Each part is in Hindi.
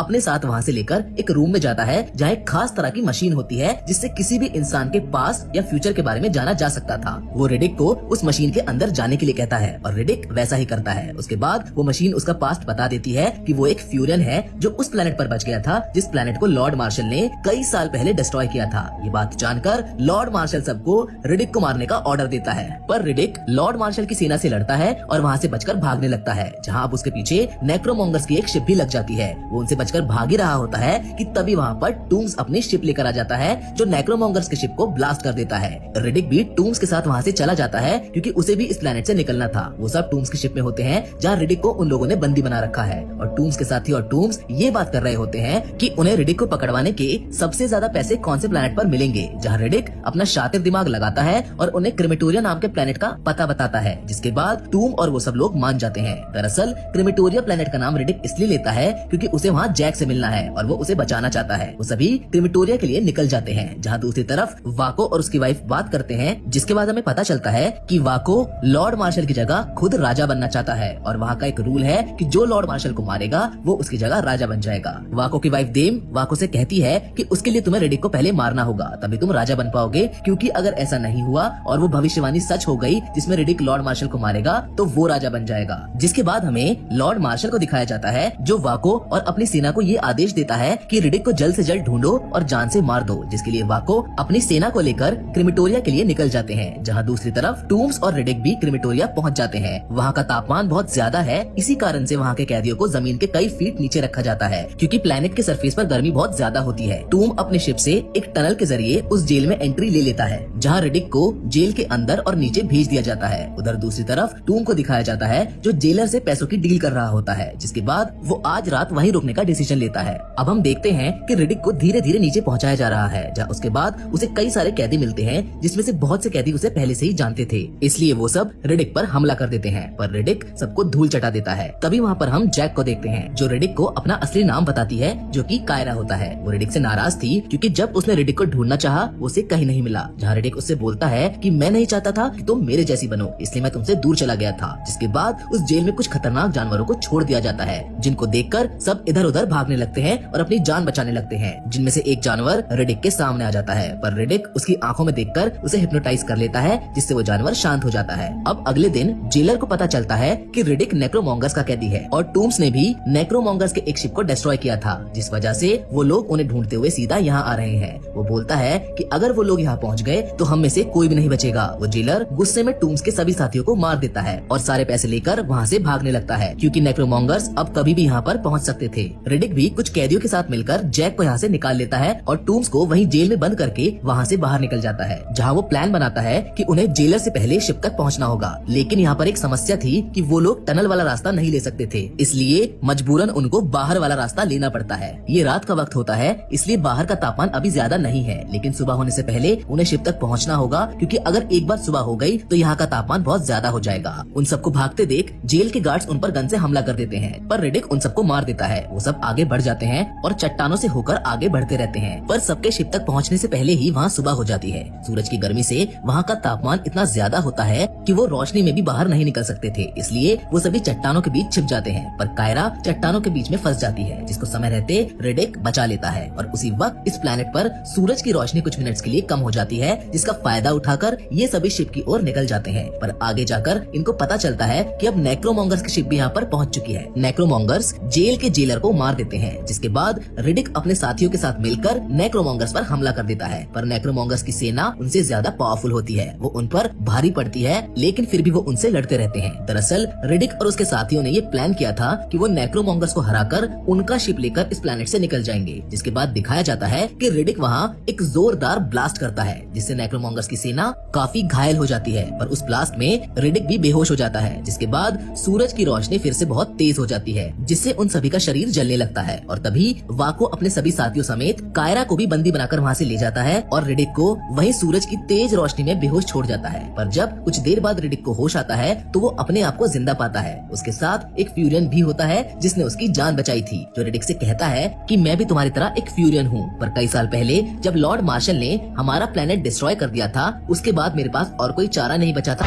अपने साथ वहाँ से लेकर एक रूम में जाता है जहाँ एक खास तरह की मशीन होती है जिससे किसी भी इंसान के पास्ट या फ्यूचर के बारे में जाना जा सकता था। वो रिडिक को उस मशीन के अंदर जाने के लिए कहता है और रिडिक वैसा ही करता है। उसके बाद वो मशीन उसका पास्ट बता देती है कि वो एक फ्यूरियन है जो उस प्लेनेट पर बच गया था जिस प्लेनेट को लॉर्ड मार्शल ने कई साल पहले डिस्ट्रॉय किया था। ये बात जानकर लॉर्ड मार्शल सबको रिडिक को मारने का ऑर्डर देता है, पर रिडिक लॉर्ड मार्शल की सेना से लड़ता है और वहाँ से बचकर भागने लगता है, जहाँ अब उसके पीछे नेक्रोमोंगर्स की एक शिप भी लग जाती है। वो उनसे बचकर भाग ही रहा होता है कि तभी वहाँ पर टूम्स अपनी शिप लेकर आ जाता है जो नेक्रोमोंगर्स की शिप को ब्लास्ट कर देता है। रिडिक भी टूम्स के साथ वहाँ से चला जाता है क्योंकि उसे भी इस प्लेनेट से निकलना था। वो सब टूम्स की शिप में होते हैं जहाँ रिडिक को उन लोगों ने बंदी बना रखा है और टूम्स के साथी और टूम्स ये बात कर रहे होते हैं कि उन्हें रिडिक को पकड़वाने के सबसे ज्यादा पैसे कौन से प्लेनेट पर मिलेंगे, जहाँ रिडिक अपना शातिर दिमाग लगाता है और उन्हें क्रिमेटोरिया नाम के प्लेनेट का पता बताता है, जिसके बाद टूम और वो सब लोग मान जाते हैं। दरअसल क्रिमेटोरिया प्लेनेट का नाम रिडिक इसलिए लेता है क्योंकि उसे वहाँ जैक से मिलना है और वो उसे बचाना चाहता है। वो सभी क्रिमेटोरिया के लिए निकल जाते हैं, जहाँ दूसरी तरफ वाको और उसकी वाइफ बात करते हैं, जिसके बाद हमें पता चलता है कि वाको लॉर्ड मार्शल की जगह खुद राजा बनना चाहता है और वहाँ का एक रूल है कि जो लॉर्ड मार्शल को मारेगा वो उसकी जगह राजा बन जाएगा। वाको की वाइफ देम वाको से कहती है कि उसके लिए तुम्हें रिडिक को पहले मारना होगा, तभी तुम राजा बन पाओगे, क्योंकि अगर ऐसा नहीं हुआ और वो भविष्यवाणी सच हो गई जिसमें रिडिक लॉर्ड मार्शल को मारेगा तो वो राजा बन जाएगा। जिसके बाद हमें लॉर्ड मार्शल को दिखाया जाता है जो वाको और अपनी सेना को ये आदेश देता है कि रिडिक को जल्द से जल्द ढूंढो और जान से मार दो, जिसके लिए वाको अपनी सेना को लेकर क्रिमेटोरिया के लिए निकल जाते हैं, जहाँ दूसरी तरफ टूम्स और रिडिक भी क्रिमेटोरिया पहुँच जाते हैं। वहाँ का तापमान बहुत ज्यादा है, इसी कारण से वहाँ के कैदियों को जमीन के कई फीट नीचे रखा जाता है क्योंकि प्लेनेट के सरफेस पर गर्मी बहुत ज्यादा होती है। टूम अपने शिप से एक टनल के जरिए उस जेल में एंट्री ले लेता है, जहाँ रिडिक को जेल के अंदर और नीचे भेज दिया जाता है। उधर दूसरी तरफ टूम को दिखाया जाता है जो जेलर से पैसों की डील कर रहा होता है, जिसके बाद वो आज रात वहीं रुकने का डिसीजन लेता है। अब हम देखते हैं कि रिडिक को धीरे धीरे नीचे पहुंचाया जा रहा है, जहाँ उसके बाद उसे कई सारे कैदी मिलते हैं जिसमें से बहुत से कैदी उसे पहले से ही जानते थे, इसलिए वो सब रिडिक पर हमला कर देते हैं, पर रिडिक सबको धूल चटा देता है। तभी वहाँ पर हम जैक को देखते हैं जो रिडिक को अपना असली नाम बताती है जो कि कायरा होता है। वो रिडिक से नाराज थी क्योंकि जब उसने रिडिक को ढूंढना चाहा वो उसे कहीं नहीं मिला, जहाँ रिडिक उससे बोलता है कि मैं नहीं चाहता था कि तुम मेरे जैसी बनो, इसलिए मैं तुमसे दूर चला गया था। जिसके बाद उस जेल में कुछ खतरनाक जानवरों को छोड़ दिया जाता है, जिनको देखकर सब इधर उधर भागने लगते हैं और अपनी जान बचाने लगते हैं, जिनमें से एक जानवर रिडिक के सामने आ जाता है, पर रिडिक उसकी आंखों में देखकर उसे हिप्नोटाइज कर लेता है, जिससे वो जानवर शांत हो जाता है। अब अगले दिन जेलर को पता चलता है कि रिडिक नेक्रोमोंगर्स का कैदी है और टूम्स ने भी नेक्रोमोंगर्स के एक शिप को डिस्ट्रॉय किया था, जिस वजह से वो लोग उन्हें ढूंढते हुए सीधा यहाँ आ रहे हैं। वो बोलता है कि अगर वो लोग यहाँ पहुँच गए तो हम में से कोई भी नहीं बचेगा। वो जेलर गुस्से में टूम्स के सभी साथियों को मार देता है और सारे पैसे लेकर वहाँ से भागने लगता है, क्योंकि नेक्रोमोंगर्स अब कभी भी यहाँ पर पहुँच सकते थे। रिडिक भी कुछ कैदियों के साथ मिलकर जैक को यहाँ से निकाल लेता है और टूम्स को वहीं जेल में बंद करके वहाँ से बाहर निकल जाता है, जहाँ वो प्लान बनाता है कि उन्हें जेलर से पहले शिप तक पहुँचना होगा। लेकिन यहाँ पर एक समस्या थी कि वो लोग टनल वाला रास्ता नहीं ले सकते थे, इसलिए मजबूरन उनको बाहर वाला रास्ता लेना पड़ता है। ये रात का वक्त होता है, इसलिए बाहर का तापमान अभी ज्यादा नहीं है, लेकिन सुबह होने से पहले उन्हें शिप तक पहुँचना होगा, क्योंकि अगर एक बार सुबह हो गई तो यहाँ का तापमान बहुत ज्यादा हो जाएगा। उन सबको भागते देख जेल के गार्ड्स उन पर गन से हमला कर देते हैं, पर रिडिक उन सबको मार देता है। वो सब आगे बढ़ जाते हैं और चट्टानों से होकर आगे बढ़ते रहते हैं, पर सबके शिप तक पहुँचने से पहले ही वहाँ सुबह हो जाती है। सूरज की गर्मी से वहाँ का तापमान इतना ज्यादा होता है कि वो रोशनी में भी बाहर नहीं निकल सकते थे, इसलिए वो सभी चट्टानों के बीच छिप जाते हैं। पर कायरा चट्टानों के बीच में फंस जाती है, जिसको समय रहते रिडिक बचा लेता है और उसी वक्त इस प्लेनेट पर सूरज की रोशनी कुछ मिनट्स के लिए कम हो जाती है, जिसका फायदा उठाकर ये सभी शिप की ओर निकल जाते हैं। पर आगे जाकर इनको पता चलता है कि अब नेक्रोमोंगर्स की शिप भी यहाँ पर पहुँच चुकी है। नेक्रोमोंगर्स जेल के जेलर को मार देते हैं, जिसके बाद रिडिक अपने साथियों के साथ मिलकर नेक्रोमोंगर्स पर हमला कर देता है, पर नेक्रोमोंगर्स की सेना उनसे ज्यादा पावरफुल होती है। वो उन पर भारी पड़ती है, लेकिन फिर भी वो उनसे लड़ते रहते हैं। दरअसल रिडिक और उसके साथियों ने ये प्लान किया था कि वो नेक्रोमोंगर्स को हराकर उनका शिप लेकर इस प्लेनेट से निकल जाएंगे। जिसके बाद दिखाया जाता है कि रिडिक वहाँ एक जोरदार ब्लास्ट करता है, जिससे नेक्रोमोंगर्स की सेना काफी घायल हो जाती है, पर उस ब्लास्ट में रिडिक भी बेहोश हो जाता है। जिसके बाद सूरज की रोशनी फिर से बहुत तेज हो जाती है, जिससे उन सभी का शरीर जलने लगता है और तभी वाको अपने सभी साथियों समेत कायरा को भी बंदी बनाकर वहाँ से ले जाता है और रिडिक को वहीं सूरज की तेज रोशनी में बेहोश छोड़ जाता है। पर जब कुछ देर बाद रिडिक को होश आता है तो वो अपने आप को जिंदा पाता है। उसके साथ एक फ्यूरियन भी होता है जिसने उसकी जान बचाई थी, जो रिडिक से कहता है कि मैं भी तुम्हारी तरह एक फ्यूरियन हूँ, पर कई साल पहले जब लॉर्ड मार्शल ने हमारा प्लेनेट डिस्ट्रॉय कर दिया था, उसके बाद मेरे पास और कोई चारा नहीं बचा था।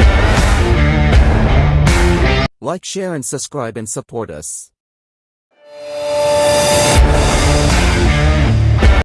Like, share and subscribe and support us.